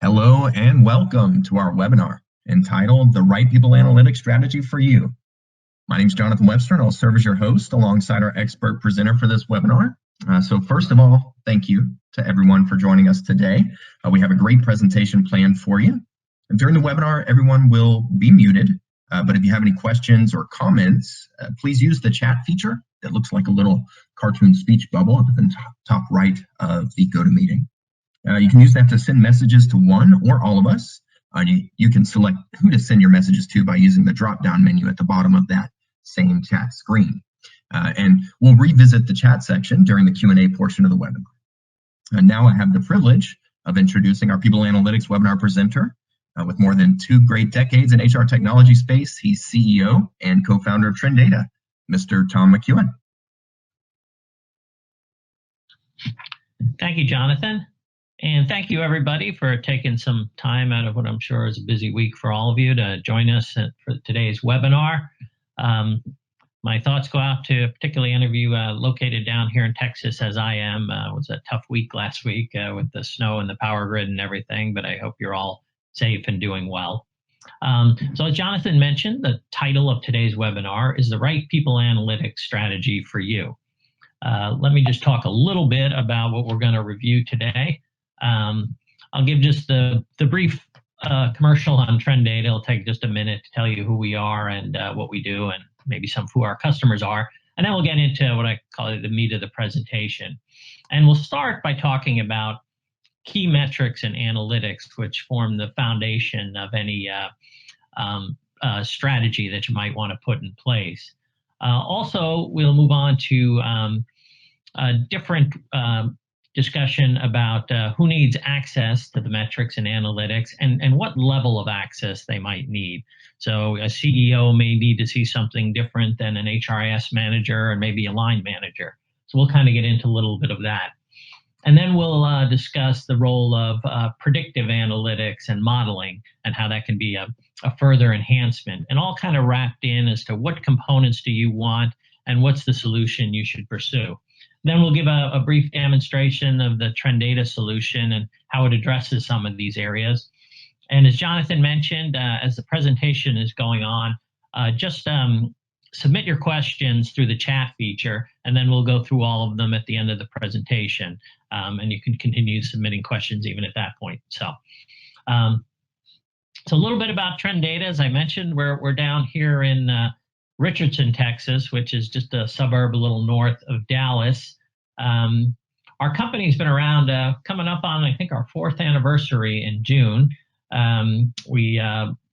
Hello and welcome to our webinar entitled The Right People Analytics Strategy for You. My name is Jonathan Webster and I'll serve as your host alongside our expert presenter for this webinar. So first of all, thank you to everyone for joining us today. We have a great presentation planned for you. And during the webinar, everyone will be muted, but if you have any questions or comments, please use the chat feature that looks like a little cartoon speech bubble up at the top right of the GoToMeeting. You can use that to send messages to one or all of us. You can select who to send your messages to by using the drop-down menu at the bottom of that same chat screen. And we'll revisit the chat section during the Q&A portion of the webinar. And now I have the privilege of introducing our People Analytics webinar presenter. With more than 2 great decades in HR technology space, he's CEO and co-founder of TrenData, Mr. Tom McKeown. Thank you, Jonathan. And thank you, everybody, for taking some time out of what I'm sure is a busy week for all of you to join us for today's webinar. My thoughts go out to particularly any of you located down here in Texas, as I am. It was a tough week last week with the snow and the power grid and everything, but I hope you're all safe and doing well. So as Jonathan mentioned, the title of today's webinar is The Right People Analytics Strategy for You. Let me just talk a little bit about what we're going to review today. I'll give just the brief commercial on TrenData. It'll take just a minute to tell you who we are and what we do and maybe some of who our customers are. And then we'll get into what I call the meat of the presentation. And we'll start by talking about key metrics and analytics, which form the foundation of any strategy that you might want to put in place. Also, we'll move on to a different discussion about who needs access to the metrics and analytics and what level of access they might need. So a CEO may need to see something different than an HRIS manager and maybe a line manager. So we'll kind of get into a little bit of that. And then we'll discuss the role of predictive analytics and modeling and how that can be a further enhancement, and all kind of wrapped in as to what components do you want and what's the solution you should pursue. Then we'll give a brief demonstration of the TrenData solution and how it addresses some of these areas. And as Jonathan mentioned, as the presentation is going on, just submit your questions through the chat feature, and then we'll go through all of them at the end of the presentation. And you can continue submitting questions even at that point. So a little bit about TrenData. As I mentioned, we're down here in Richardson, Texas, which is just a suburb a little north of Dallas. Our company's been around coming up on, I think, our 4th anniversary in June. We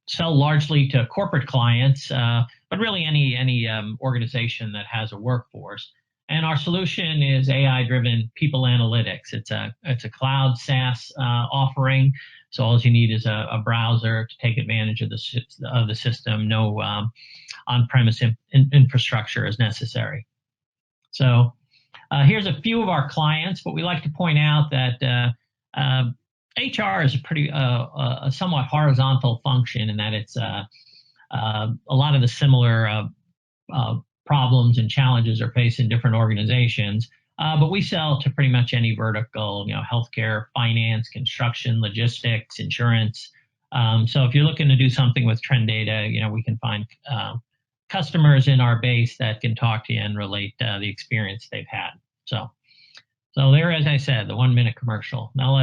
sell largely to corporate clients, but really any organization that has a workforce. And our solution is AI-driven people analytics. It's a cloud SaaS offering. So all you need is a browser to take advantage of the system. No on-premise infrastructure is necessary. So here's a few of our clients, but we like to point out that HR is a somewhat horizontal function in that it's a lot of the similar problems and challenges are faced in different organizations. But we sell to pretty much any vertical, healthcare, finance, construction, logistics, insurance. So if you're looking to do something with TrenData, we can find customers in our base that can talk to you and relate the experience they've had. So there, as I said, the 1-minute commercial. Now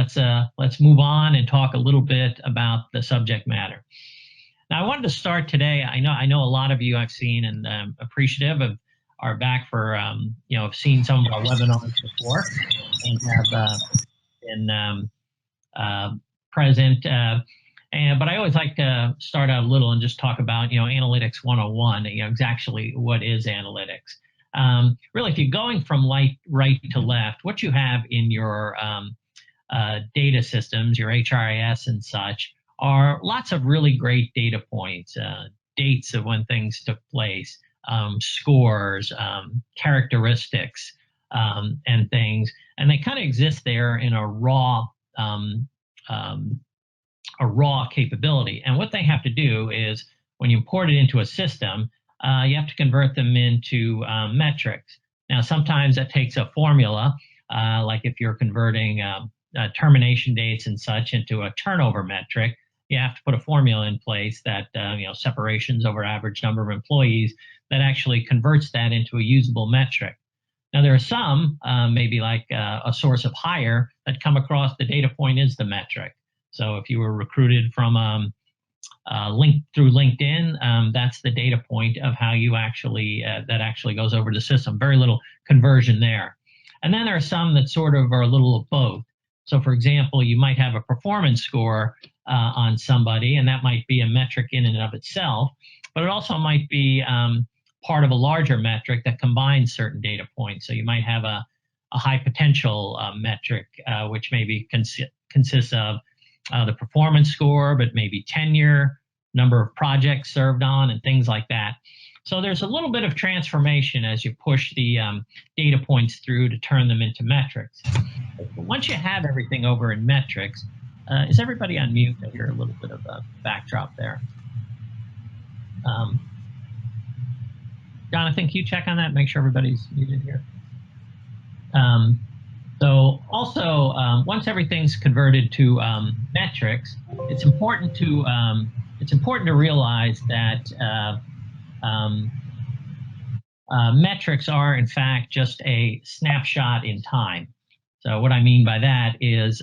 let's move on and talk a little bit about the subject matter. Now I wanted to start today. I know a lot of you I've seen and appreciative of are back for have seen some of our webinars before and have been present. But I always like to start out a little and just talk about analytics 101. Exactly what is analytics. Really, if you're going from right to left, what you have in your data systems, your HRIS and such, are lots of really great data points, dates of when things took place, scores, characteristics, and things, and they kind of exist there in a raw capability. And what they have to do is, when you import it into a system, you have to convert them into metrics. Now, sometimes that takes a formula, like if you're converting termination dates and such into a turnover metric, you have to put a formula in place that separations over average number of employees that actually converts that into a usable metric. Now, there are some, maybe like a source of hire, that come across the data point is the metric. So if you were recruited from through LinkedIn, that's the data point of how you actually, that actually goes over the system. Very little conversion there. And then there are some that sort of are a little of both. So for example, you might have a performance score on somebody, and that might be a metric in and of itself, but it also might be part of a larger metric that combines certain data points. So you might have a high potential metric, which maybe consists of the performance score, but maybe tenure, number of projects served on, and things like that. So there's a little bit of transformation as you push the data points through to turn them into metrics. But once you have everything over in metrics, is everybody on mute? I hear a little bit of a backdrop there. Jonathan, can you check on that? Make sure everybody's muted here. So also, once everything's converted to metrics, it's important to realize that metrics are in fact just a snapshot in time. So what I mean by that is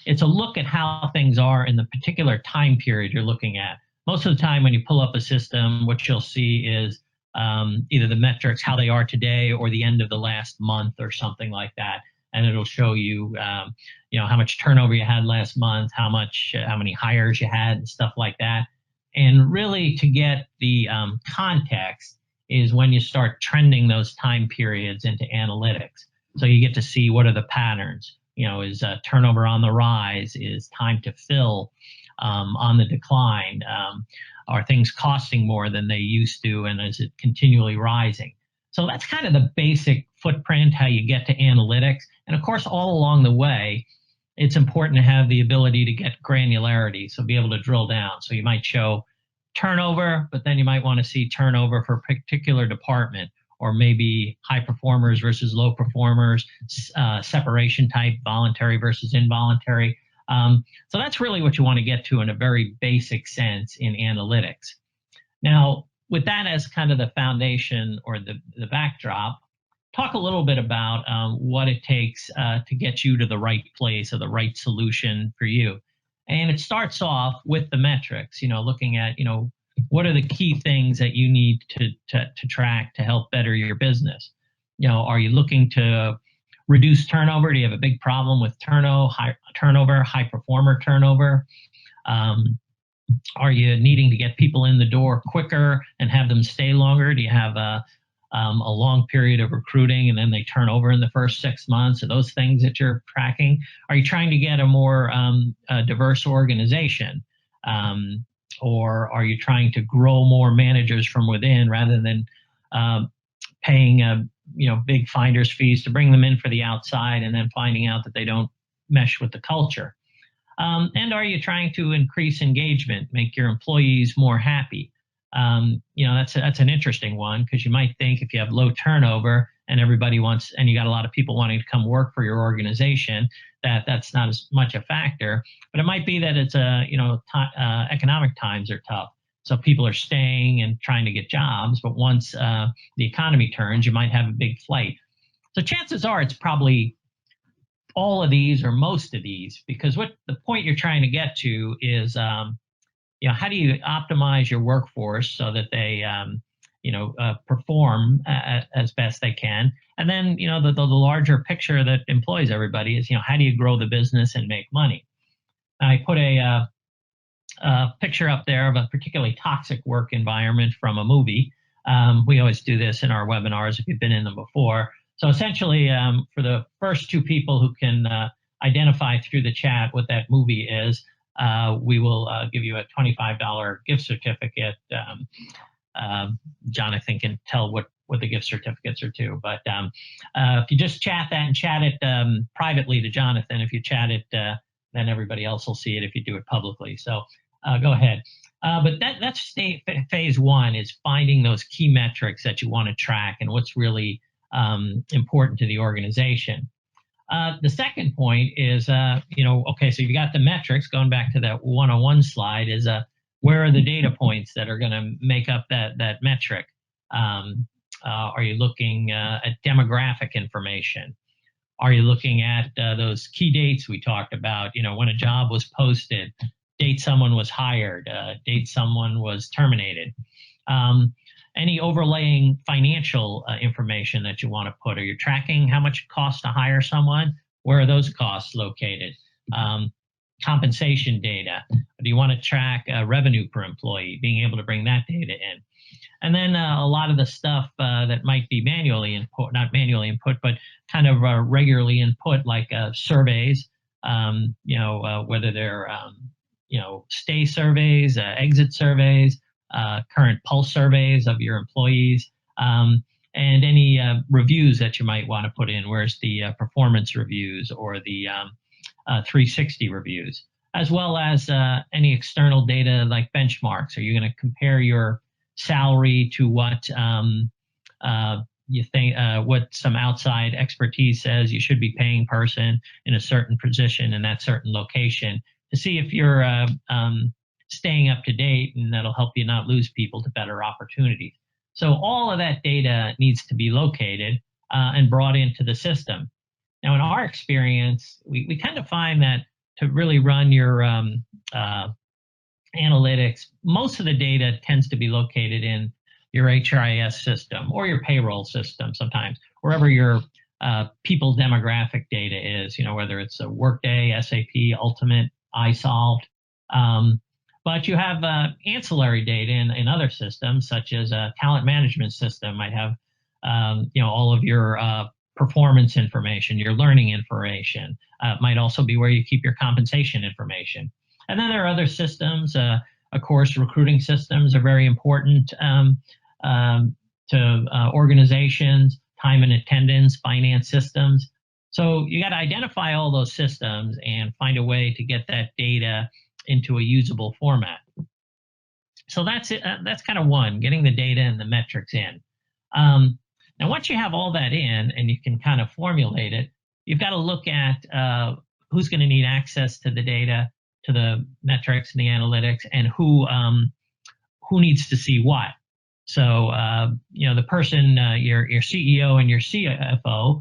it's a look at how things are in the particular time period you're looking at. Most of the time when you pull up a system, what you'll see is either the metrics, how they are today, or the end of the last month or something like that. And it'll show you, how much turnover you had last month, how many hires you had, and stuff like that. And really, to get the context is when you start trending those time periods into analytics. So you get to see what are the patterns. Is turnover on the rise? Is time to fill on the decline? Are things costing more than they used to, and is it continually rising? So that's kind of the basic footprint, how you get to analytics. And of course, all along the way, it's important to have the ability to get granularity, so be able to drill down. So you might show turnover, but then you might want to see turnover for a particular department, or maybe high performers versus low performers, separation type, voluntary versus involuntary. So that's really what you want to get to in a very basic sense in analytics. Now, with that as kind of the foundation or the backdrop, talk a little bit about what it takes to get you to the right place or the right solution for you. And it starts off with the metrics, looking at, what are the key things that you need to track to help better your business? Are you looking to reduce turnover? Do you have a big problem with high performer turnover? Are you needing to get people in the door quicker and have them stay longer? Do you have a long period of recruiting and then they turn over in the first 6 months? Are those things that you're tracking? Are you trying to get a more diverse organization? Or are you trying to grow more managers from within rather than paying big finder's fees to bring them in for the outside and then finding out that they don't mesh with the culture? And are you trying to increase engagement, make your employees more happy? That's an interesting one, because you might think if you have low turnover and and you got a lot of people wanting to come work for your organization, that's not as much a factor. But it might be that it's economic times are tough, so people are staying and trying to get jobs. But once the economy turns, you might have a big flight. So chances are it's probably all of these or most of these, because what the point you're trying to get to is, how do you optimize your workforce so that they, perform as best they can? And then, the larger picture that employs everybody is, how do you grow the business and make money? I put a picture up there of a particularly toxic work environment from a movie. We always do this in our webinars if you've been in them before. So essentially, for the first two people who can identify through the chat what that movie is, we will give you a $25 gift certificate. Jonathan can tell what the gift certificates are to. But if you just chat that and chat it privately to Jonathan, if you chat it, then everybody else will see it if you do it publicly. So go ahead. But that's phase one, is finding those key metrics that you want to track and what's really important to the organization. The second point is, okay, so you got the metrics, going back to that 101 slide, is where are the data points that are going to make up that metric? Are you looking at demographic information? Are you looking at those key dates we talked about? When a job was posted, date someone was hired, date someone was terminated. Any overlaying financial information that you want to put? Are you tracking how much it costs to hire someone? Where are those costs located? Compensation data. Do you want to track revenue per employee? Being able to bring that data in. And then a lot of the stuff that might be manually input, not manually input, but kind of regularly input, like surveys, whether they're, stay surveys, exit surveys, current pulse surveys of your employees, and any reviews that you might want to put in. Where's the performance reviews or the 360 reviews, as well as any external data like benchmarks. Are you going to compare your salary to what you think, what some outside expertise says you should be paying person in a certain position in that certain location, to see if you're staying up to date, and that'll help you not lose people to better opportunities. So all of that data needs to be located and brought into the system. Now, in our experience, we tend to find that to really run your analytics, most of the data tends to be located in your HRIS system or your payroll system sometimes, wherever your people demographic data is, whether it's a Workday, SAP, Ultimate, iSolved. But you have ancillary data in other systems, such as a talent management system might have, all of your performance information, your learning information. Might also be where you keep your compensation information. And then there are other systems. Of course, recruiting systems are very important to organizations, time and attendance, finance systems. So you got to identify all those systems and find a way to get that data into a usable format. So that's it. That's kind of one, getting the data and the metrics in. Now, once you have all that in and you can kind of formulate it, you've got to look at who's going to need access to the data, to the metrics and the analytics, and who needs to see what. So, the person, your CEO and your CFO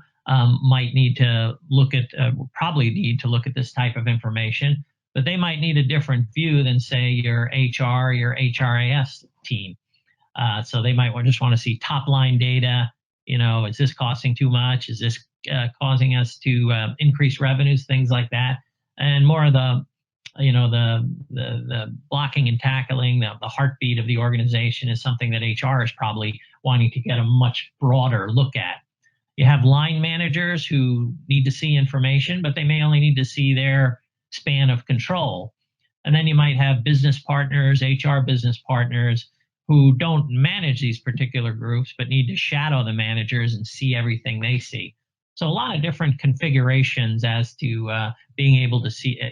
might need to look at, probably need to look at this type of information, but they might need a different view than, say, your HR, your HRIS team. So they might just want to see top line data. Is this costing too much? Is this causing us to increase revenues? Things like that, and more of the the blocking and tackling, the heartbeat of the organization is something that HR is probably wanting to get a much broader look at. You have line managers who need to see information, but they may only need to see their span of control. And then you might have business partners, HR business partners, who don't manage these particular groups, but need to shadow the managers and see everything they see. So a lot of different configurations as to being able to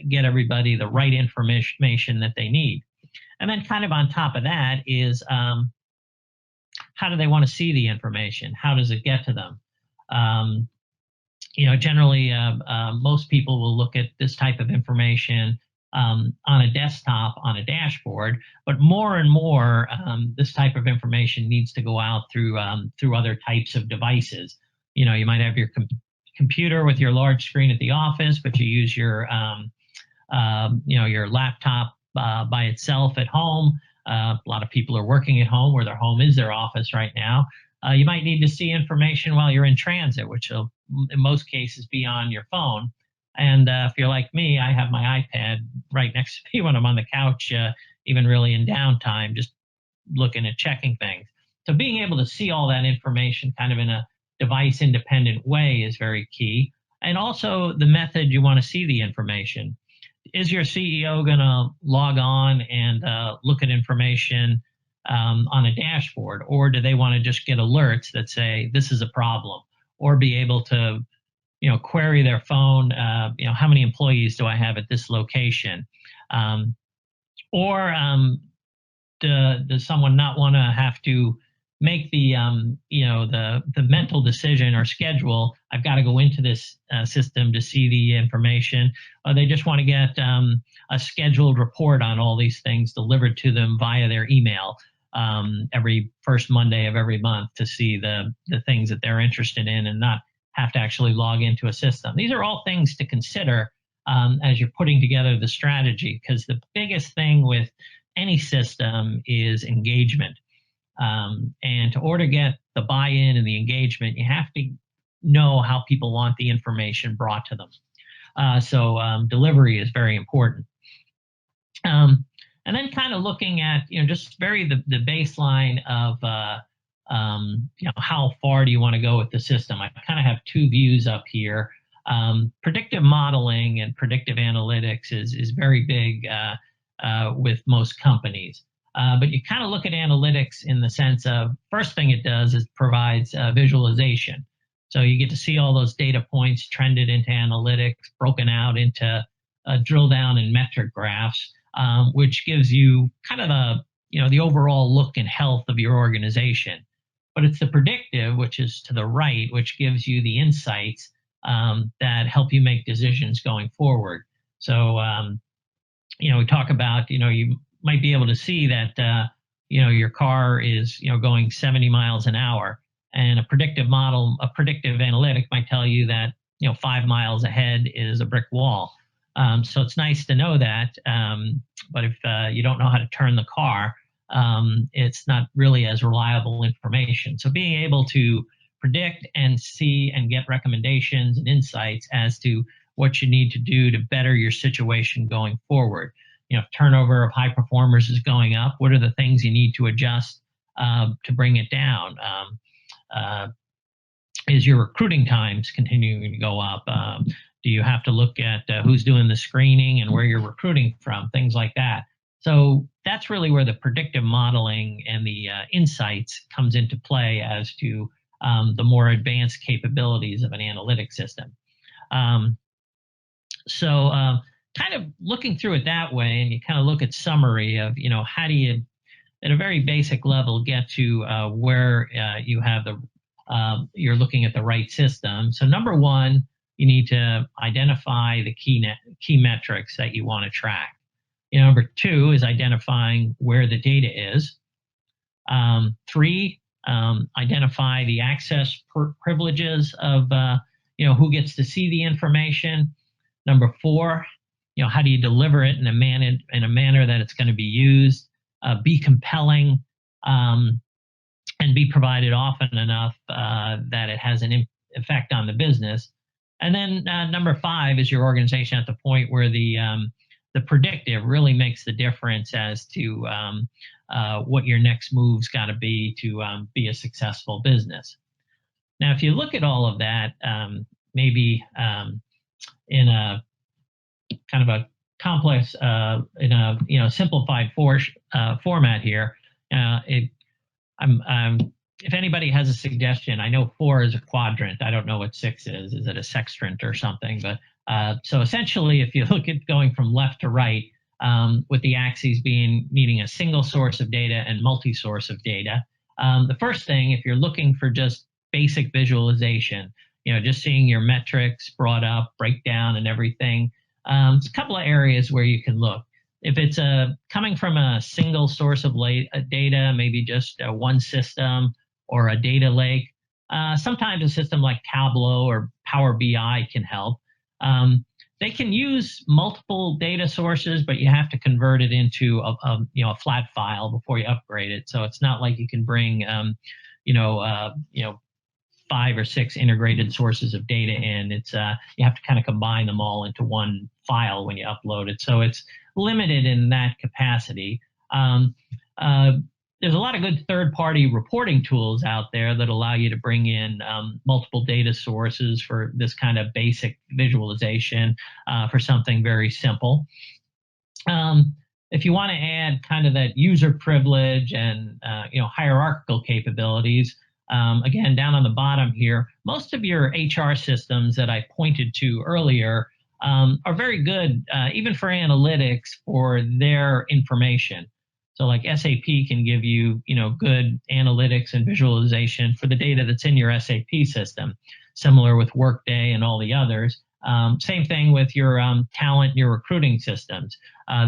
get everybody the right information that they need. And then kind of on top of that is how do they want to see the information? How does it get to them? Generally, most people will look at this type of information on a desktop, on a dashboard, but more and more, this type of information needs to go out through other types of devices. You might have your computer with your large screen at the office, but you use your laptop by itself at home. A lot of people are working at home, where their home is their office right now. You might need to see information while you're in transit, which will, in most cases, be on your phone. And if you're like me, I have my iPad right next to me when I'm on the couch, even really in downtime, just looking at checking things. So being able to see all that information kind of in a device-independent way is very key. And also the method you want to see the information. Is your CEO going to log on and look at information on a dashboard, or do they want to just get alerts that say this is a problem, or be able to query their phone, how many employees do I have at this location? Or does someone not want to have to make the the mental decision or schedule. I've got to go into this system to see the information. Or they just want to get a scheduled report on all these things delivered to them via their email every first Monday of every month to see the things that they're interested in and not have to actually log into a system. These are all things to consider as you're putting together the strategy, because the biggest thing with any system is engagement. And to order to get the buy-in and the engagement, you have to know how people want the information brought to them. So delivery is very important. And then kind of looking at, just the baseline of, how far do you want to go with the system? I kind of have two views up here. Predictive modeling and predictive analytics is very big with most companies. But you kind of look at analytics in the sense of, first thing it does is provides visualization. So you get to see all those data points trended into analytics, broken out into drill down and metric graphs, which gives you kind of the overall look and health of your organization. But it's the predictive, which is to the right, which gives you the insights that help you make decisions going forward. So, we talk about, you might be able to see that, your car is, going 70 miles an hour, and a predictive analytic might tell you that, 5 miles ahead is a brick wall. So it's nice to know that. But if you don't know how to turn the car, it's not really as reliable information. So being able to predict and see and get recommendations and insights as to what you need to do to better your situation going forward. If turnover of high performers is going up, what are the things you need to adjust to bring it down? Is your recruiting times continuing to go up? Do you have to look at who's doing the screening and where you're recruiting from? Things like that. So that's really where the predictive modeling and the insights comes into play as to the more advanced capabilities of an analytic system. So kind of looking through it that way, and you kind of look at summary of, how do you, at a very basic level, get to where you have you're looking at the right system. So number one, you need to identify the key metrics that you want to track. Number two is identifying where the data is. Three, identify the access privileges of who gets to see the information. Number four, how do you deliver it in a manner that it's going to be used, be compelling, and be provided often enough that it has an effect on the business. And then number five is your organization at the point where the predictive really makes the difference as to what your next move's got to be to be a successful business. Now, if you look at all of that, maybe in a kind of a complex, in a simplified format here, if anybody has a suggestion, I know 4 is a quadrant. I don't know what 6 is. Is it a sextant or something? But so essentially, if you look at going from left to right, with the axes needing a single source of data and multi-source of data, the first thing, if you're looking for just basic visualization, just seeing your metrics brought up, breakdown, and everything, there's a couple of areas where you can look. If it's coming from a single source of data, maybe just one system or a data lake, sometimes a system like Tableau or Power BI can help. They can use multiple data sources, but you have to convert it into a flat file before you upgrade it. So it's not like you can bring 5 or 6 integrated sources of data in. It's you have to kind of combine them all into one file when you upload it. So it's limited in that capacity. There's a lot of good third-party reporting tools out there that allow you to bring in multiple data sources for this kind of basic visualization for something very simple. If you want to add kind of that user privilege and hierarchical capabilities, again, down on the bottom here, most of your HR systems that I pointed to earlier are very good, even for analytics, for their information. So like SAP can give you, good analytics and visualization for the data that's in your SAP system, similar with Workday and all the others. Same thing with your talent, your recruiting systems.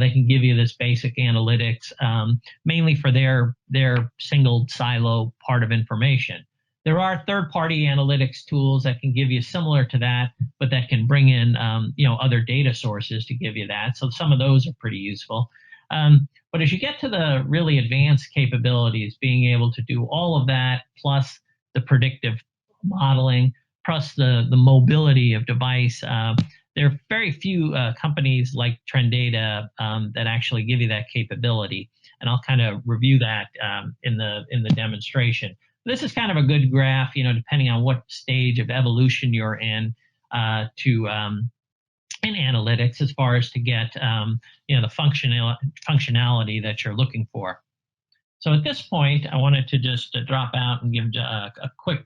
They can give you this basic analytics, mainly for their single silo part of information. There are third-party analytics tools that can give you similar to that, but that can bring in, other data sources to give you that. So some of those are pretty useful. But as you get to the really advanced capabilities, being able to do all of that, plus the predictive modeling, plus the mobility of device, there are very few companies like TrenData that actually give you that capability. And I'll kind of review that in the demonstration. This is kind of a good graph, depending on what stage of evolution you're in in analytics, as far as to get the functionality that you're looking for. So at this point, I wanted to just drop out and give a quick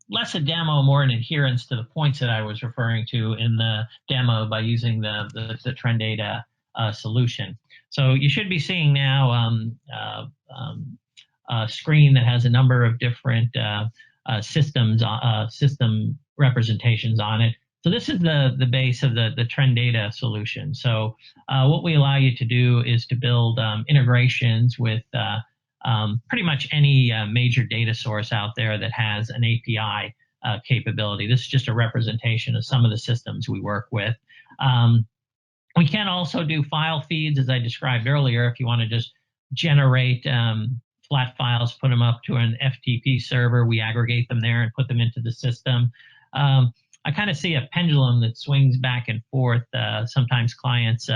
less a demo, more an adherence to the points that I was referring to in the demo by using the TrenData solution. So you should be seeing now a screen that has a number of different system representations on it. So this is the base of the TrenData solution. So what we allow you to do is to build integrations with pretty much any major data source out there that has an API capability. This is just a representation of some of the systems we work with. We can also do file feeds, as I described earlier. If you want to just generate flat files, put them up to an FTP server, we aggregate them there and put them into the system. I kind of see a pendulum that swings back and forth. Sometimes clients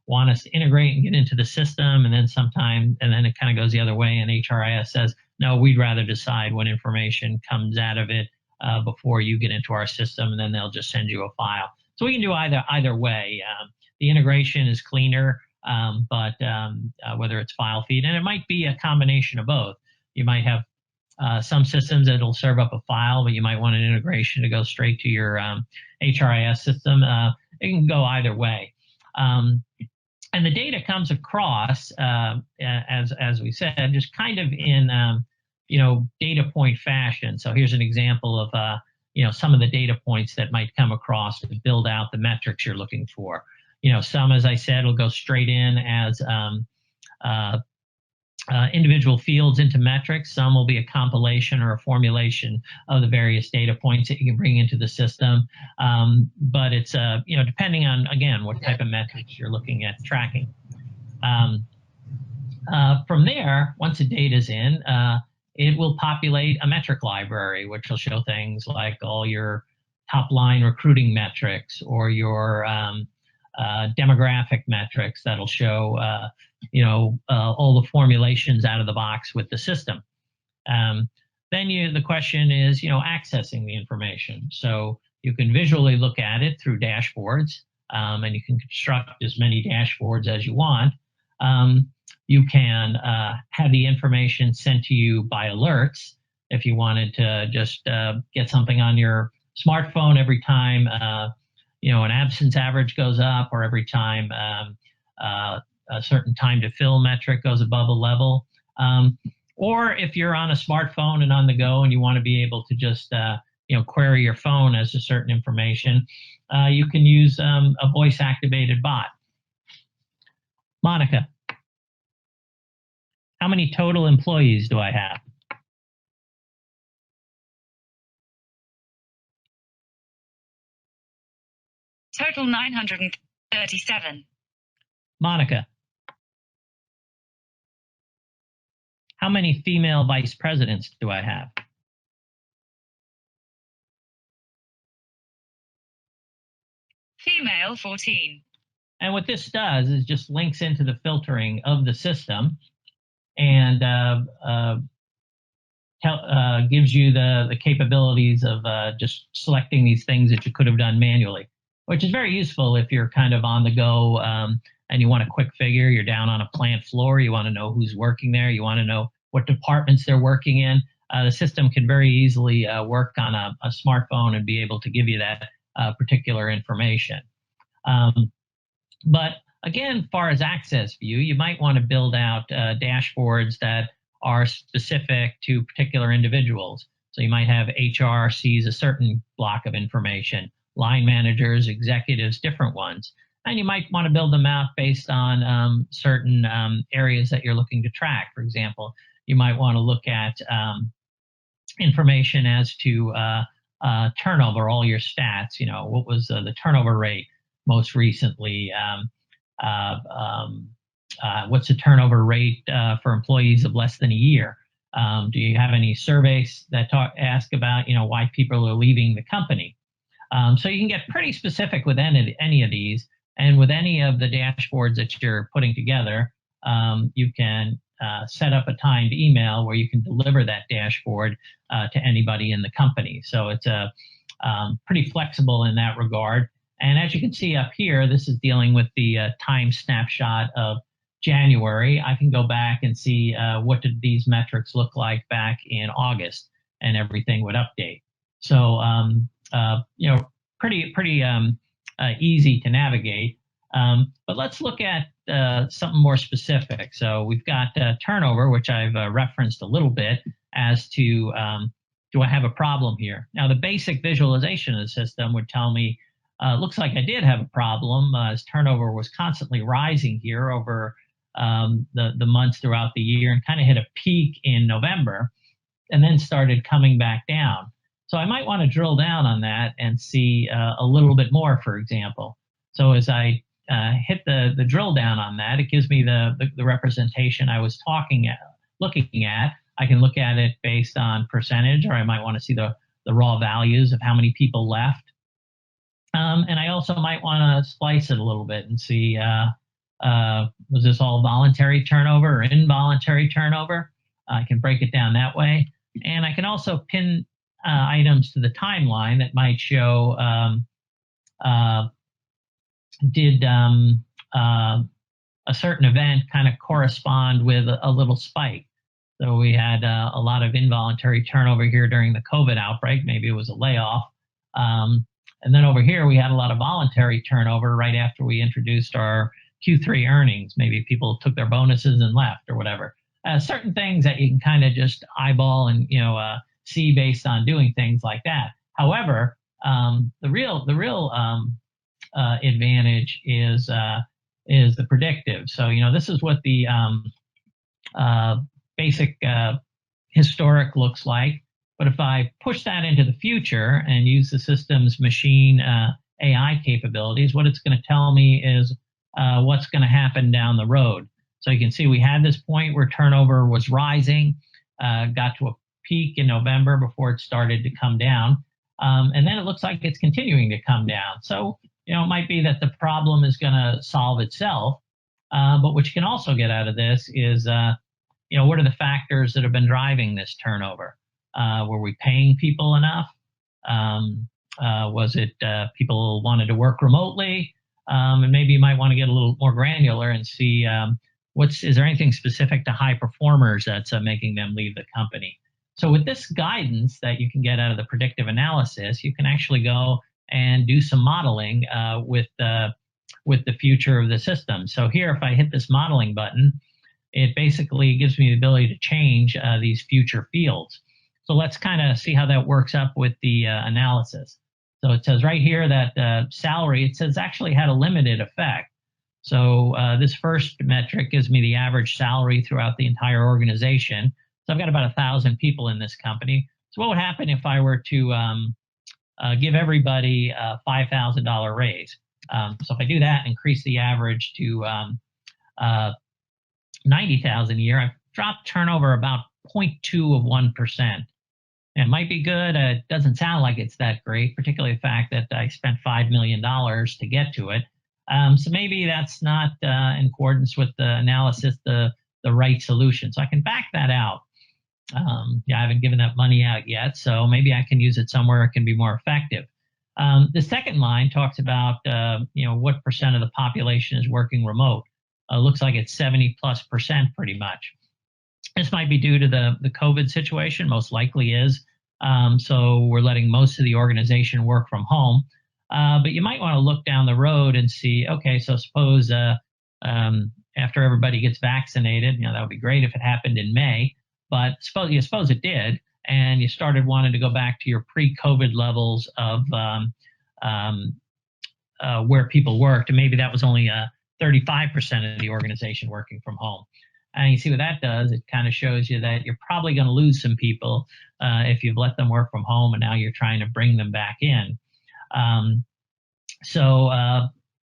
want us to integrate and get into the system, and then it kind of goes the other way, and HRIS says, no, we'd rather decide what information comes out of it before you get into our system, and then they'll just send you a file. So we can do either way. The integration is cleaner, but whether it's file feed, and it might be a combination of both. You might have some systems that'll serve up a file, but you might want an integration to go straight to your HRIS system. It can go either way. And the data comes across, as we said, just kind of in data point fashion. So here's an example of some of the data points that might come across to build out the metrics you're looking for. Some, as I said, will go straight in as individual fields into metrics. Some will be a compilation or a formulation of the various data points that you can bring into the system. But it's depending on, again, what type of metrics you're looking at tracking. From there, once the data's in, it will populate a metric library, which will show things like all your top line recruiting metrics or your demographic metrics that'll show all the formulations out of the box with the system. Then the question is, accessing the information. So you can visually look at it through dashboards, and you can construct as many dashboards as you want. You can have the information sent to you by alerts if you wanted to just get something on your smartphone every time an absence average goes up, or every time a certain time to fill metric goes above a level. Or if you're on a smartphone and on the go and you want to be able to just query your phone as to certain information, you can use a voice-activated bot. Monica, how many total employees do I have? Total 937. Monica, how many female vice presidents do I have? Female 14. And what this does is just links into the filtering of the system and gives you the capabilities of just selecting these things that you could have done manually, which is very useful if you're kind of on the go and you want a quick figure. You're down on a plant floor. You want to know who's working there. You want to know what departments they're working in. The system can very easily work on a smartphone and be able to give you that particular information. But Again, far as access view, you might want to build out dashboards that are specific to particular individuals. So you might have HR sees a certain block of information, line managers, executives, different ones. And you might want to build them out based on certain areas that you're looking to track. For example, you might want to look at information as to turnover, all your stats. You know, what was the turnover rate most recently? What's the turnover rate for employees of less than a year? Do you have any surveys that ask about, you know, why people are leaving the company? So you can get pretty specific with any of these, and with any of the dashboards that you're putting together, you can set up a timed email where you can deliver that dashboard to anybody in the company. So it's pretty flexible in that regard. And as you can see up here, this is dealing with the time snapshot of January. I can go back and see what did these metrics look like back in August, and everything would update. So you know, pretty easy to navigate. But let's look at something more specific. So we've got turnover, which I've referenced a little bit as to do I have a problem here? Now, the basic visualization of the system would tell me looks like I did have a problem as turnover was constantly rising here over the months throughout the year, and kind of hit a peak in November and then started coming back down. So I might want to drill down on that and see a little bit more, for example. So as I hit the drill down on that, it gives me the representation I was looking at. I can look at it based on percentage, or I might want to see the raw values of how many people left. And I also might want to splice it a little bit and see, was this all voluntary turnover or involuntary turnover? I can break it down that way. And I can also pin items to the timeline that might show did a certain event kind of correspond with a little spike. So we had a lot of involuntary turnover here during the COVID outbreak. Maybe it was a layoff. And then over here, we had a lot of voluntary turnover right after we introduced our Q3 earnings. Maybe people took their bonuses and left or whatever. Certain things that you can kind of just eyeball and, you know, see based on doing things like that. However, the real advantage is the predictive. So, you know, this is what the basic historic looks like. But if I push that into the future and use the system's machine AI capabilities, what it's going to tell me is what's going to happen down the road. So you can see we had this point where turnover was rising, got to a peak in November before it started to come down. And then it looks like it's continuing to come down. So, you know, it might be that the problem is going to solve itself. But what you can also get out of this is, you know, what are the factors that have been driving this turnover? Were we paying people enough? Was it people wanted to work remotely? And maybe you might want to get a little more granular and see is there anything specific to high performers that's making them leave the company? So with this guidance that you can get out of the predictive analysis, you can actually go and do some modeling with the future of the system. So here, if I hit this modeling button, it basically gives me the ability to change these future fields. So let's kind of see how that works up with the analysis. So it says right here that salary, it says actually had a limited effect. So this first metric gives me the average salary throughout the entire organization. So I've got about 1,000 people in this company. So what would happen if I were to give everybody a $5,000 raise? So if I do that and increase the average to 90,000 a year, I've dropped turnover about 0.2 of 1%. It might be good. It doesn't sound like it's that great, particularly the fact that I spent $5 million to get to it. So maybe that's not in accordance with the analysis, the right solution. So I can back that out. I haven't given that money out yet, so maybe I can use it somewhere it can be more effective. The second line talks about what percent of the population is working remote. Looks like it's 70+% pretty much. This might be due to the COVID situation, most likely is. So we're letting most of the organization work from home. But you might want to look down the road and see, okay, so suppose after everybody gets vaccinated. That would be great if it happened in May, but suppose it did, and you started wanting to go back to your pre-COVID levels of where people worked, and maybe that was only 35% of the organization working from home. And you see what that does? It kind of shows you that you're probably going to lose some people if you've let them work from home and now you're trying to bring them back in. So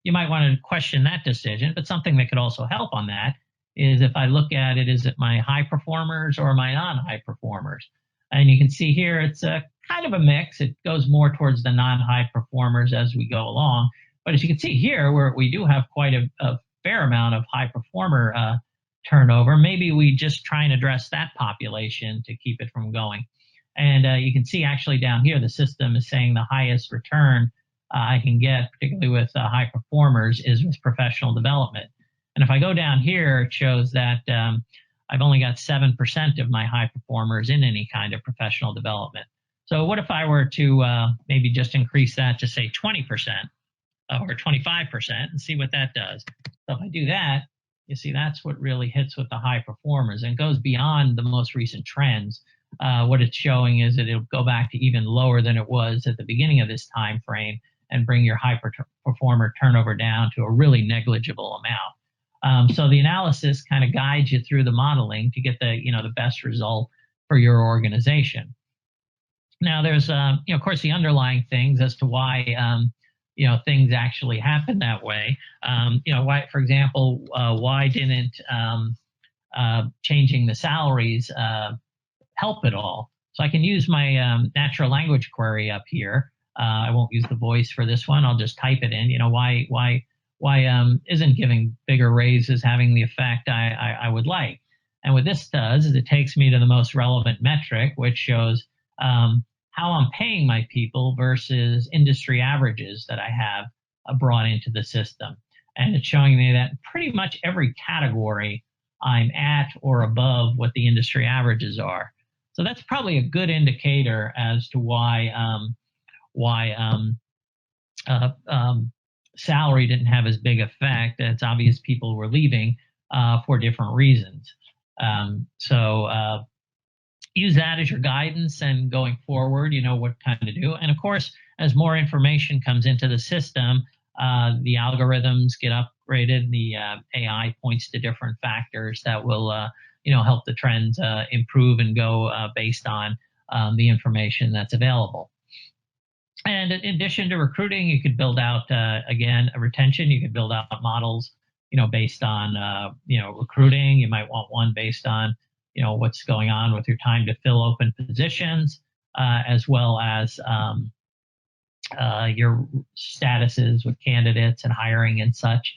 you might want to question that decision, but something that could also help on that is if I look at it, is it my high performers or my non-high performers? And you can see here it's a kind of a mix. It goes more towards the non-high performers as we go along. But as you can see here, where we do have quite a fair amount of high performer turnover, maybe we just try and address that population to keep it from going. And you can see actually down here, the system is saying the highest return I can get, particularly with high performers, is with professional development. And if I go down here, it shows that I've only got 7% of my high performers in any kind of professional development. So what if I were to maybe just increase that to say 20% or 25% and see what that does? So if I do that, you see that's what really hits with the high performers and goes beyond the most recent trends. What it's showing is that it'll go back to even lower than it was at the beginning of this time frame and bring your high performer turnover down to a really negligible amount. So the analysis kind of guides you through the modeling to get the best result for your organization. Now there's of course the underlying things as to why things actually happen that way. Why, for example, why didn't changing the salaries help at all? So I can use my natural language query up here. I won't use the voice for this one. I'll just type it in. Why isn't giving bigger raises having the effect I would like? And what this does is it takes me to the most relevant metric, which shows how I'm paying my people versus industry averages that I have brought into the system. And it's showing me that pretty much every category I'm at or above what the industry averages are. So that's probably a good indicator as to why salary didn't have as big effect. It's obvious people were leaving for different reasons. So use that as your guidance, and going forward, what kind to do. And of course, as more information comes into the system, the algorithms get upgraded. The AI points to different factors that will, help the trends improve and go based on the information that's available. And in addition to recruiting, you could build out, again, a retention. You could build out models, based on, recruiting. You might want one based on, what's going on with your time to fill open positions, as well as your statuses with candidates and hiring and such.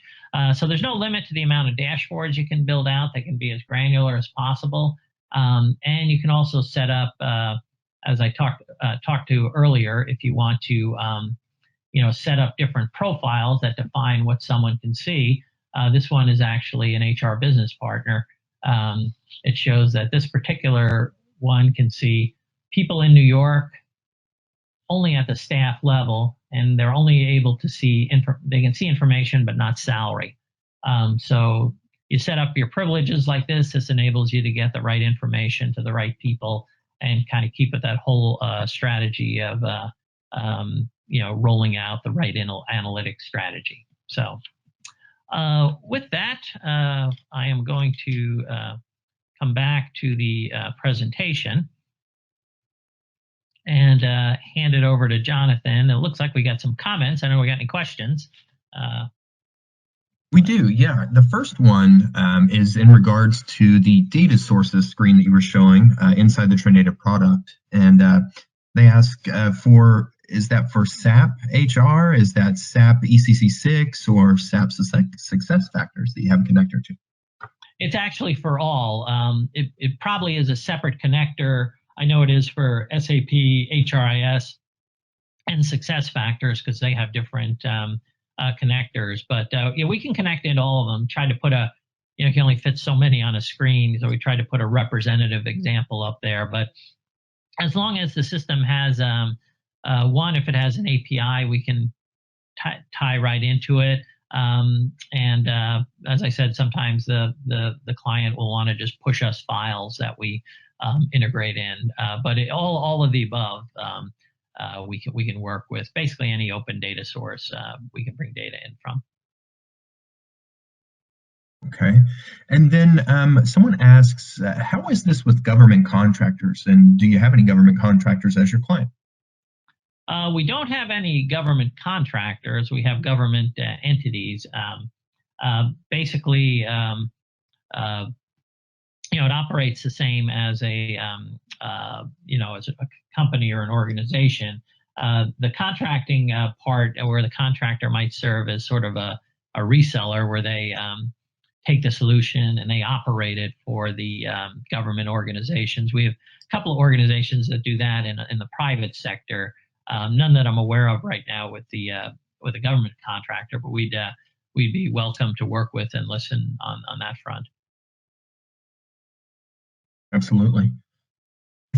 So there's no limit to the amount of dashboards you can build out. They can be as granular as possible. And you can also set up, as I talked to earlier, if you want to, set up different profiles that define what someone can see. This one is actually an HR business partner. It shows that this particular one can see people in New York only at the staff level, and they're only able to see, they can see information, but not salary. So you set up your privileges like this. This enables you to get the right information to the right people and kind of keep with that whole strategy of, rolling out the right analytics strategy. So with that, I am going to come back to the presentation and hand it over to Jonathan. It looks like we got some comments. I don't know if we got any questions. We do, yeah. The first one is in regards to the data sources screen that you were showing inside the TrenData product. And they ask is that for SAP HR? Is that SAP ECC6 or SAP Success Factors that you have a connector to? It's actually for all. It probably is a separate connector. I know it is for SAP, HRIS, and Success Factors because they have different connectors. But we can connect into all of them. Try to put you can only fit so many on a screen, so we try to put a representative example up there. But as long as the system has one, if it has an API, we can tie right into it. As I said, sometimes the client will want to just push us files that we integrate in. But all of the above, we can work with basically any open data source we can bring data in from. Okay. And then someone asks, how is this with government contractors? And do you have any government contractors as your client? We don't have any government contractors. We have government entities. Basically, it operates the same as as a company or an organization. The contracting part, where the contractor might serve as sort of a reseller, where they take the solution and they operate it for the government organizations. We have a couple of organizations that do that in the private sector. None that I'm aware of right now with the government contractor, but we'd be welcome to work with and listen on that front. Absolutely.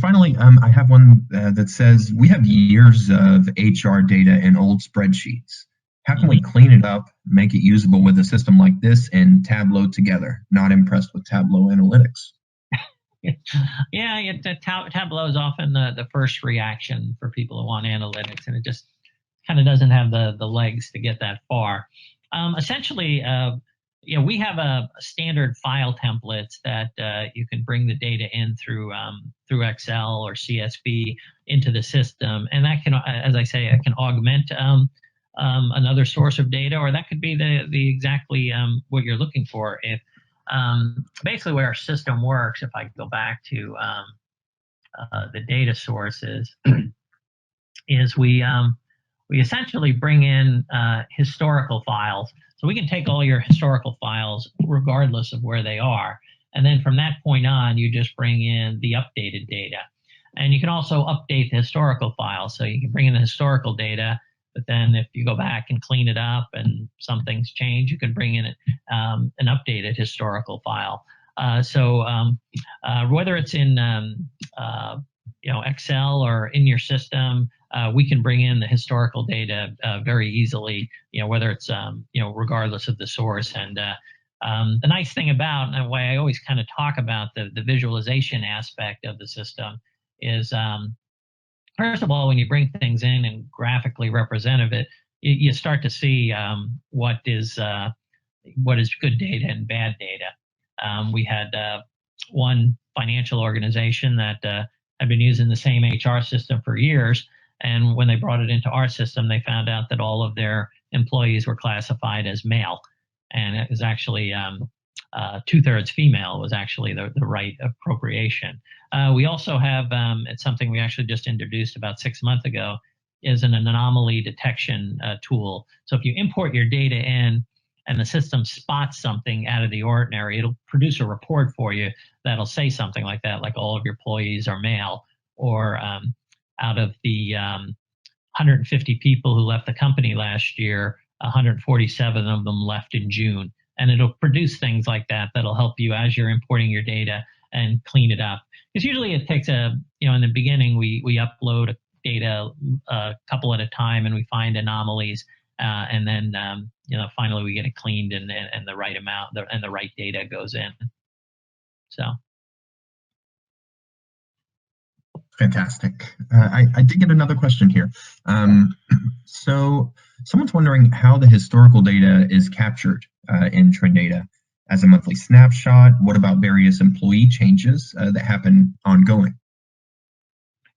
Finally, I have one that says we have years of HR data in old spreadsheets. How can we clean it up, make it usable with a system like this and Tableau together? Not impressed with Tableau analytics. Yeah, Tableau is often the first reaction for people who want analytics, and it just kind of doesn't have the legs to get that far. Essentially, we have a standard file templates that you can bring the data in through Excel or CSV into the system, and that can, as I say, it can augment another source of data, or that could be the exactly what you're looking for. If basically where our system works, if I go back to the data sources, is we essentially bring in historical files. So we can take all your historical files regardless of where they are. And then from that point on, you just bring in the updated data. And you can also update the historical files. So you can bring in the historical data, but then if you go back and clean it up and some things change, you can bring in an updated historical file. Whether it's in Excel or in your system, we can bring in the historical data very easily, whether it's, regardless of the source. And the nice thing about, and the way I always kind of talk about the visualization aspect of the system is, first of all, when you bring things in and graphically represent it, you start to see what is good data and bad data. We had one financial organization that had been using the same HR system for years. And when they brought it into our system, they found out that all of their employees were classified as male. And it was actually 2/3 female was actually the right appropriation. We also have, it's something we actually just introduced about 6 months ago, is an anomaly detection tool. So if you import your data in and the system spots something out of the ordinary, it'll produce a report for you that'll say something like that, like all of your employees are male, or out of the 150 people who left the company last year, 147 of them left in June. And it'll produce things like that that'll help you as you're importing your data and clean it up. Because usually it takes in the beginning, we upload data a couple at a time and we find anomalies. And then, finally we get it cleaned and the right amount and the right data goes in. So. Fantastic. I did get another question here. So someone's wondering how the historical data is captured in TrenData as a monthly snapshot. What about various employee changes that happen ongoing?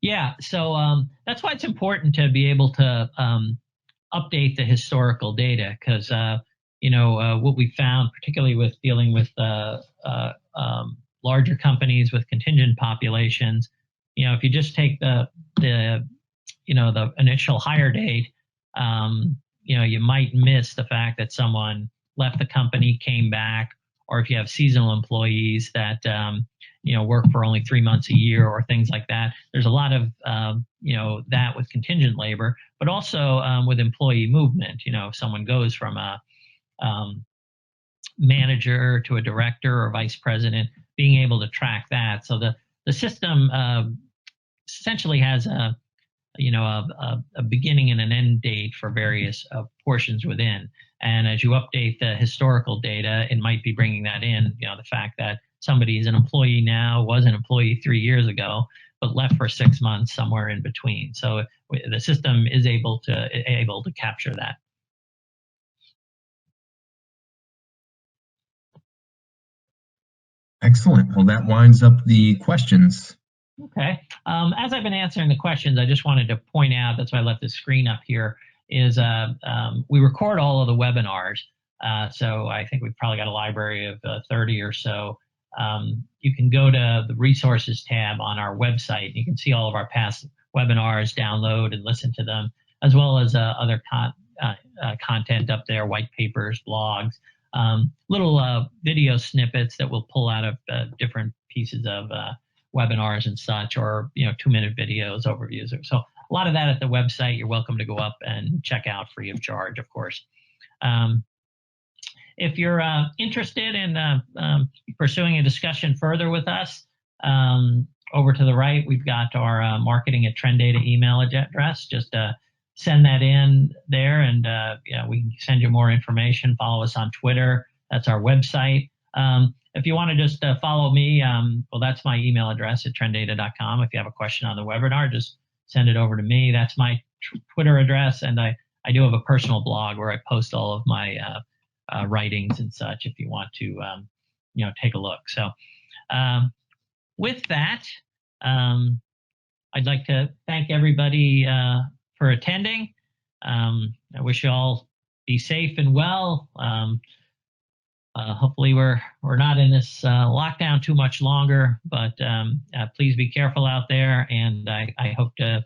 Yeah, so that's why it's important to be able to update the historical data, because what we found, particularly with dealing with larger companies with contingent populations, if you just take the initial hire date, you might miss the fact that someone left the company, came back, or if you have seasonal employees that work for only 3 months a year or things like that. There's a lot of that with contingent labor, but also with employee movement. If someone goes from a manager to a director or vice president, being able to track that. So the system essentially has a beginning and an end date for various portions within. And as you update the historical data, it might be bringing that in, the fact that somebody is an employee now, was an employee 3 years ago, but left for 6 months somewhere in between. So the system is able to capture that. Excellent. Well, that winds up the questions. Okay. As I've been answering the questions, I just wanted to point out, that's why I left the screen up here, is we record all of the webinars. So I think we've probably got a library of 30 or so. You can go to the resources tab on our website. You can see all of our past webinars, download and listen to them, as well as other content up there, white papers, blogs, little video snippets that we'll pull out of different pieces of webinars and such, or 2-minute videos, overviews. So a lot of that at the website. You're welcome to go up and check out free of charge, of course. If you're interested in pursuing a discussion further with us, over to the right, we've got our marketing@TrenData email address. Just send that in there, and we can send you more information. Follow us on Twitter. That's our website. If you want to just follow me, well, that's my email address at TrenData.com. If you have a question on the webinar, just send it over to me. That's my Twitter address, and I do have a personal blog where I post all of my writings and such if you want to take a look. So with that, I'd like to thank everybody for attending. I wish you all be safe and well. Hopefully we're not in this lockdown too much longer, but please be careful out there, and I hope to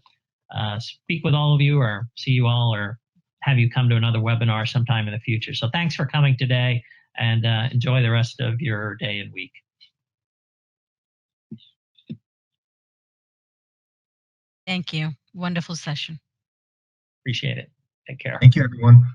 speak with all of you, or see you all, or have you come to another webinar sometime in the future. So thanks for coming today, and enjoy the rest of your day and week. Thank you. Wonderful session. Appreciate it. Take care. Thank you, everyone.